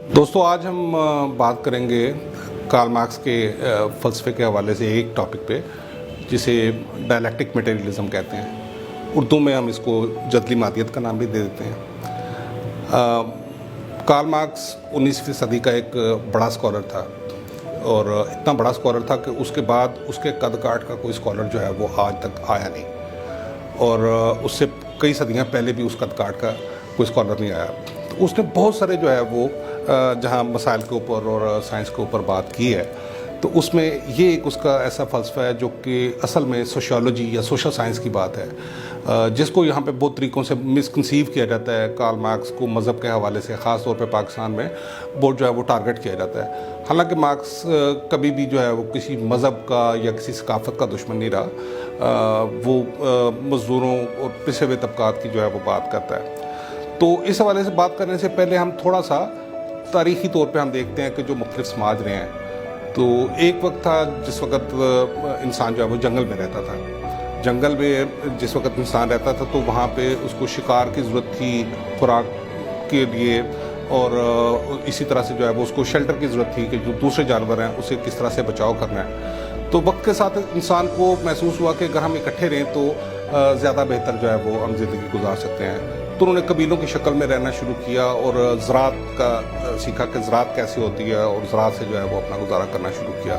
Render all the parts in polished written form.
दोस्तों, आज हम बात करेंगे कार्ल मार्क्स के फ़लसफ़े के हवाले से एक टॉपिक पे, जिसे डायलेक्टिक मटेरियलिज़म कहते हैं। उर्दू में हम इसको जदली मादियत का नाम भी दे देते हैं। कार्ल मार्क्स 19वीं सदी का एक बड़ा स्कॉलर था, और इतना बड़ा स्कॉलर था कि उसके बाद उसके कद काठ का कोई स्कॉलर जो है वो आज तक आया नहीं, और उससे कई सदियां पहले भी उस कद काठ का कोई स्कॉलर नहीं आया। तो उसने बहुत सारे जो है वो जहाँ मसाइल के ऊपर और साइंस के ऊपर बात की है, तो उसमें ये एक उसका ऐसा फ़लसफ़ा है जो कि असल में सोशियोलॉजी या सोशल साइंस की बात है, जिसको यहाँ पे बहुत तरीक़ों से मिसकंसीव किया जाता है। कार्ल मार्क्स को मज़हब के हवाले से ख़ास तौर पे पाकिस्तान में बहुत जो है वो टारगेट किया जाता है। हालांकि मार्क्स कभी भी जो है वो किसी मज़हब का या किसी सकाफ़त का दुश्मन नहीं रहा। वो मज़दूरों और पिछड़े हुए तबकात की जो है वो बात करता है। तो इस हवाले से बात करने से पहले हम थोड़ा सा तारीख़ी तौर पे हम देखते हैं कि जो मुख्तलिफ समाज रहे हैं। तो एक वक्त था जिस वक्त इंसान जो है वो जंगल में रहता था। जंगल में जिस वक्त इंसान रहता था तो वहाँ पे उसको शिकार की ज़रूरत थी खुराक के लिए, और इसी तरह से जो है वो उसको शेल्टर की ज़रूरत थी कि जो दूसरे जानवर हैं उसे किस तरह से बचाव करना है। तो वक्त के साथ इंसान को महसूस हुआ कि अगर हम इकट्ठे रहें तो ज़्यादा बेहतर जो है वो हम ज़िंदगी गुजार सकते हैं। तो उन्होंने कबीलों की शक्ल में रहना शुरू किया और ज़राअत का सीखा कि ज़राअत कैसी होती है, और ज़राअत से जो है वो अपना गुजारा करना शुरू किया।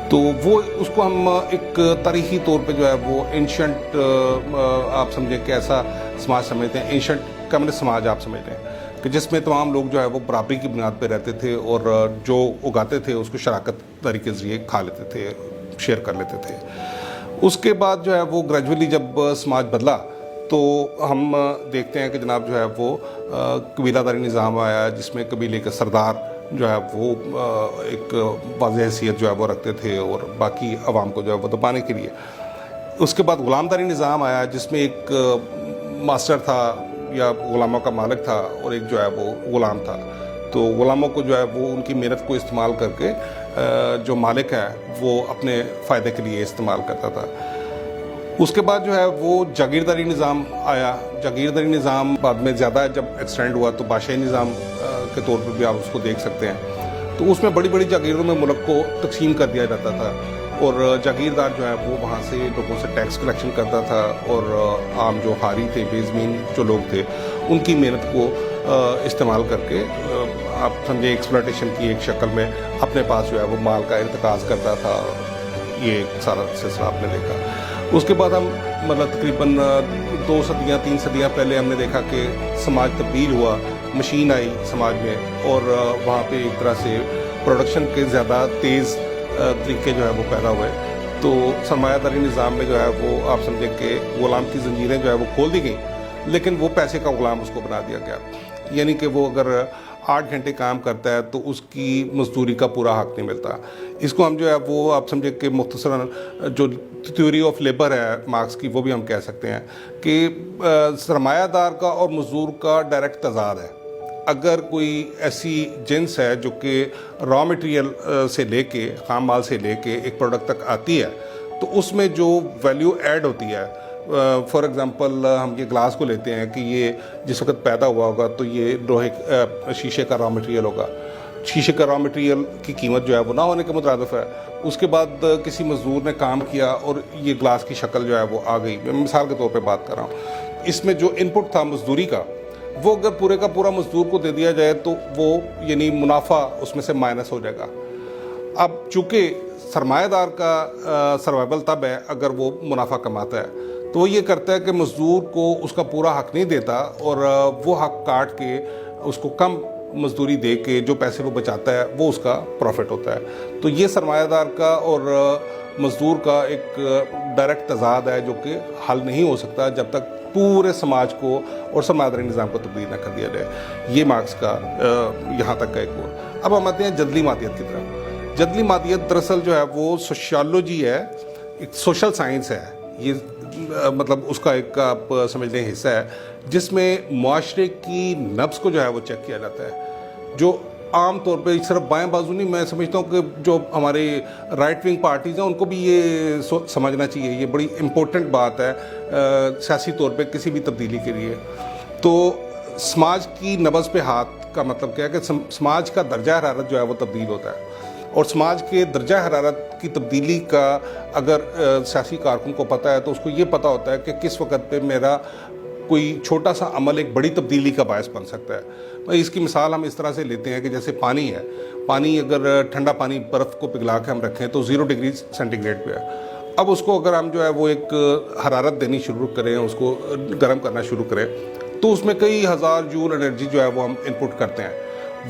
तो वो उसको हम एक तारीख़ी तौर पे जो है वो एंशंट आप समझें कि ऐसा समाज समझते हैं, एंशंट कम्युनिस्ट समाज आप समझते हैं, कि जिसमें तमाम लोग जो है वो बराबरी की बुनियाद पे रहते थे, और जो उगाते थे उसको शराकत तरीके के ज़रिए खा लेते थे, शेयर कर लेते थे। उसके बाद जो है वो ग्रेजुअली जब समाज बदला तो हम देखते हैं कि जनाब जो है वो कबीलादारी निज़ाम आया, जिसमें कबीले के सरदार जो है वो एक वाज़ेह हैसियत जो है वो रखते थे और बाकी अवाम को जो है वो दबाने के लिए। उसके बाद ग़ुलामदारी निज़ाम आया, जिसमें एक मास्टर था या ग़ुलामों का मालिक था और एक जो है वो ग़ुलाम था। तो ग़ुलामों को जो है वो उनकी मेहनत को इस्तेमाल करके जो मालिक है वो अपने फ़ायदे के लिए इस्तेमाल करता था। उसके बाद जो है वो जागीरदारी निज़ाम आया। जागीरदारी निज़ाम बाद में ज़्यादा जब एक्सटेंड हुआ तो बादशाही निज़ाम के तौर पर भी आप उसको देख सकते हैं। तो उसमें बड़ी बड़ी जागीरों में मुल्क को तकसीम कर दिया जाता था, और जागीरदार जो है वो वहाँ से लोगों से टैक्स कलेक्शन करता था, और आम जो हारी थे, बेज़मीन जो लोग थे, उनकी मेहनत को इस्तेमाल करके आप समझे एक्सप्लॉयटेशन की एक शक्ल में अपने पास जो है वो माल का इर्तिकाज़ करता था। ये सारा सिलसिला आपने देखा। उसके बाद हम मतलब तकरीबन 2 सदियाँ 3 सदियाँ पहले हमने देखा कि समाज तब्दील हुआ, मशीन आई समाज में, और वहाँ पे एक तरह से प्रोडक्शन के ज़्यादा तेज़ तरीके जो है वो पैदा हुए। तो सरमायादारी निज़ाम में जो है वो आप समझें कि ग़ुलाम की ज़ंजीरें जो है वो खोल दी गई, लेकिन वो पैसे का ग़ुलाम उसको बना दिया गया। यानी कि वो अगर 8 घंटे काम करता है तो उसकी मजदूरी का पूरा हक नहीं मिलता। इसको हम जो है वो आप समझे कि मुख्तसरन जो थ्योरी ऑफ लेबर है मार्क्स की, वो भी हम कह सकते हैं कि सरमायादार का और मजदूर का डायरेक्ट तज़ाद है। अगर कोई ऐसी जिन्स है जो कि रॉ मटेरियल से लेके, खाम माल से लेके एक प्रोडक्ट तक आती है, तो उसमें जो वैल्यू ऐड होती है, फॉर एग्ज़ाम्पल हम ये ग्लास को लेते हैं कि ये जिस वक्त पैदा हुआ होगा तो ये लोहे शीशे का रॉ मटेरियल होगा। शीशे का रॉ मटेरियल की कीमत जो है वो ना होने के मुतरादिफ है। उसके बाद किसी मजदूर ने काम किया और ये ग्लास की शक्ल जो है वो आ गई। मैं मिसाल के तौर पे बात कर रहा हूँ। इसमें जो इनपुट था मजदूरी का, वो अगर पूरे का पूरा मजदूर को दे दिया जाए तो वो यानी मुनाफा उसमें से माइनस हो जाएगा। अब चूँकि सरमायादार का सर्वाइवल तब है अगर वो मुनाफा कमाता है, तो वो ये करता है कि मजदूर को उसका पूरा हक नहीं देता, और वो हक काट के उसको कम मजदूरी दे के जो पैसे वो बचाता है वो उसका प्रॉफिट होता है। तो ये सरमायादार का और मजदूर का एक डायरेक्ट तज़ाद है जो कि हल नहीं हो सकता जब तक पूरे समाज को और सरमायादारी निज़ाम को तब्दील न कर दिया जाए। ये मार्क्स का यहाँ तक का एक वो। अब हम आते हैं जदली मादियत की तरफ। जदली मादियत दरअसल जो है वो सोशियोलॉजी है, एक सोशल साइंस है। ये मतलब उसका एक आप समझ लें हिस्सा है जिसमें माशरे की नब्ज़ को जो है वो चेक किया जाता है। जो عام طور پہ صرف بائیں بازو نہیں، میں سمجھتا ہوں کہ جو ہمارے رائٹ ونگ پارٹیز ہیں ان کو بھی یہ سمجھنا چاہیے، یہ بڑی امپورٹنٹ بات ہے سیاسی طور پہ کسی بھی تبدیلی کے لیے۔ تو سماج کی نبض پہ ہاتھ کا مطلب کیا ہے کہ سماج کا درجہ حرارت جو ہے وہ تبدیل ہوتا ہے، اور سماج کے درجہ حرارت کی تبدیلی کا اگر سیاسی کارکن کو پتہ ہے تو اس کو یہ پتہ ہوتا ہے کہ کس وقت پہ میرا کوئی چھوٹا سا عمل ایک بڑی تبدیلی کا باعث بن سکتا ہے۔ اس کی مثال ہم اس طرح سے لیتے ہیں کہ جیسے پانی ہے، پانی اگر ٹھنڈا پانی برف کو پگھلا کے ہم رکھیں تو 0 ڈگری سینٹی گریڈ پہ ہے۔ اب اس کو اگر ہم جو ہے وہ ایک حرارت دینی شروع کریں، اس کو گرم کرنا شروع کریں، تو اس میں کئی ہزار جول انرجی جو ہے وہ ہم انپٹ کرتے ہیں،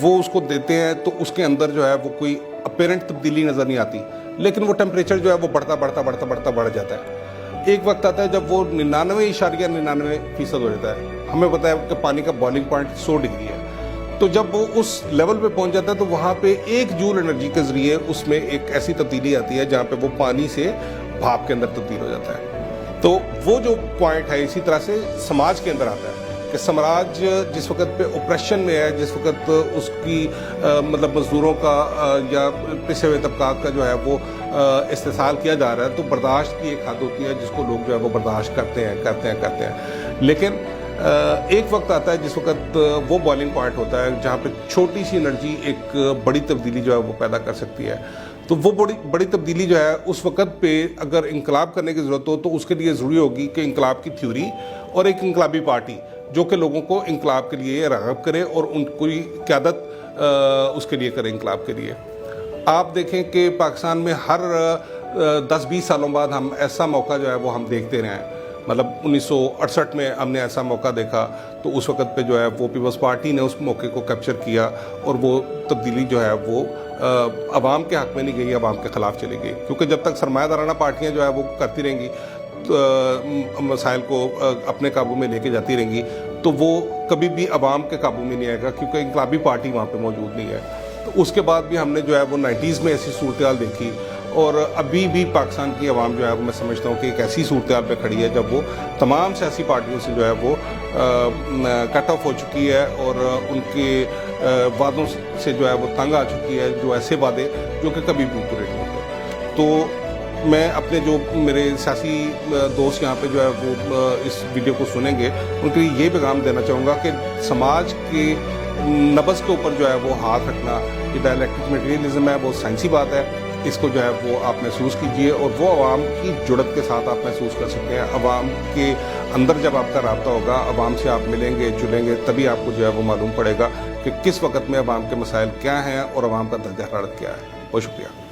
وہ اس کو دیتے ہیں، تو اس کے اندر جو ہے وہ کوئی اپیرنٹ تبدیلی نظر نہیں آتی، لیکن وہ ٹیمپریچر جو ہے وہ بڑھ جاتا ہے۔ ایک وقت آتا ہے جب وہ 99.99% ہو جاتا ہے۔ ہمیں پتہ ہے کہ پانی کا بوائلنگ پوائنٹ 100 ڈگری ہے، تو جب وہ اس لیول پہ پہنچ جاتا ہے تو وہاں پہ 1 جول انرجی کے ذریعے اس میں ایک ایسی تبدیلی آتی ہے جہاں پہ وہ پانی سے بھاپ کے اندر تبدیل ہو جاتا ہے۔ تو وہ جو پوائنٹ ہے اسی طرح سے سماج کے اندر آتا ہے کہ سماج جس وقت پہ اوپریشن میں ہے، جس وقت اس کی مطلب مزدوروں کا یا پسے ہوئے طبقات کا جو ہے وہ استحصال کیا جا رہا ہے، تو برداشت کی ایک حد ہوتی ہے جس کو لوگ جو ہے وہ برداشت کرتے ہیں۔ لیکن ایک وقت آتا ہے جس وقت وہ بوائلنگ پوائنٹ ہوتا ہے جہاں پہ چھوٹی سی انرجی ایک بڑی تبدیلی جو ہے وہ پیدا کر سکتی ہے۔ تو وہ بڑی تبدیلی جو ہے اس وقت پہ اگر انقلاب کرنے کی ضرورت ہو تو اس کے لیے ضروری ہوگی کہ انقلاب کی تھیوری اور ایک انقلابی پارٹی جو کہ لوگوں کو انقلاب کے لیے راغب کرے اور ان کی قیادت اس کے لیے کرے انقلاب کے لیے۔ آپ دیکھیں کہ پاکستان میں ہر 10-20 سالوں بعد ہم ایسا موقع جو ہے وہ ہم دیکھتے رہے ہیں، مطلب 1968 میں ہم نے ایسا موقع دیکھا، تو اس وقت پہ جو ہے وہ پیپلز پارٹی نے اس موقع کو کیپچر کیا اور وہ تبدیلی جو ہے وہ عوام کے حق میں نہیں گئی، عوام کے خلاف چلی گئی، کیونکہ جب تک سرمایہ دارانہ پارٹیاں جو ہے وہ کرتی رہیں گی، مسائل کو اپنے قابو میں لے کے جاتی رہیں گی، تو وہ کبھی بھی عوام کے قابو میں نہیں آئے گا، کیونکہ انقلابی پارٹی وہاں پہ موجود نہیں ہے۔ تو اس کے بعد بھی ہم نے جو ہے وہ 90s میں ایسی صورتحال دیکھی، اور ابھی بھی پاکستان کی عوام جو ہے میں سمجھتا ہوں کہ ایک ایسی صورتحال پہ کھڑی ہے جب وہ تمام سیاسی پارٹیوں سے جو ہے وہ کٹ آف ہو چکی ہے، اور ان کے وعدوں سے جو ہے وہ تنگ آ چکی ہے، جو ایسے وعدے جو کہ کبھی بھی پورے نہیں ہوتے۔ تو میں اپنے جو میرے سیاسی دوست یہاں پہ جو ہے وہ اس ویڈیو کو سنیں گے، ان کے لیے یہ پیغام دینا چاہوں گا کہ سماج کے نبض کے اوپر جو ہے وہ ہاتھ رکھنا، یہ ڈائلیکٹک میٹیریلزم ہے، بہت سائنسی بات ہے، اس کو جو ہے وہ آپ محسوس کیجئے، اور وہ عوام کی جڑت کے ساتھ آپ محسوس کر سکتے ہیں۔ عوام کے اندر جب آپ کا رابطہ ہوگا، عوام سے آپ ملیں گے جلیں گے، تبھی آپ کو جو ہے وہ معلوم پڑے گا کہ کس وقت میں عوام کے مسائل کیا ہیں اور عوام کا درجہ حرارت کیا ہے۔ بہت شکریہ۔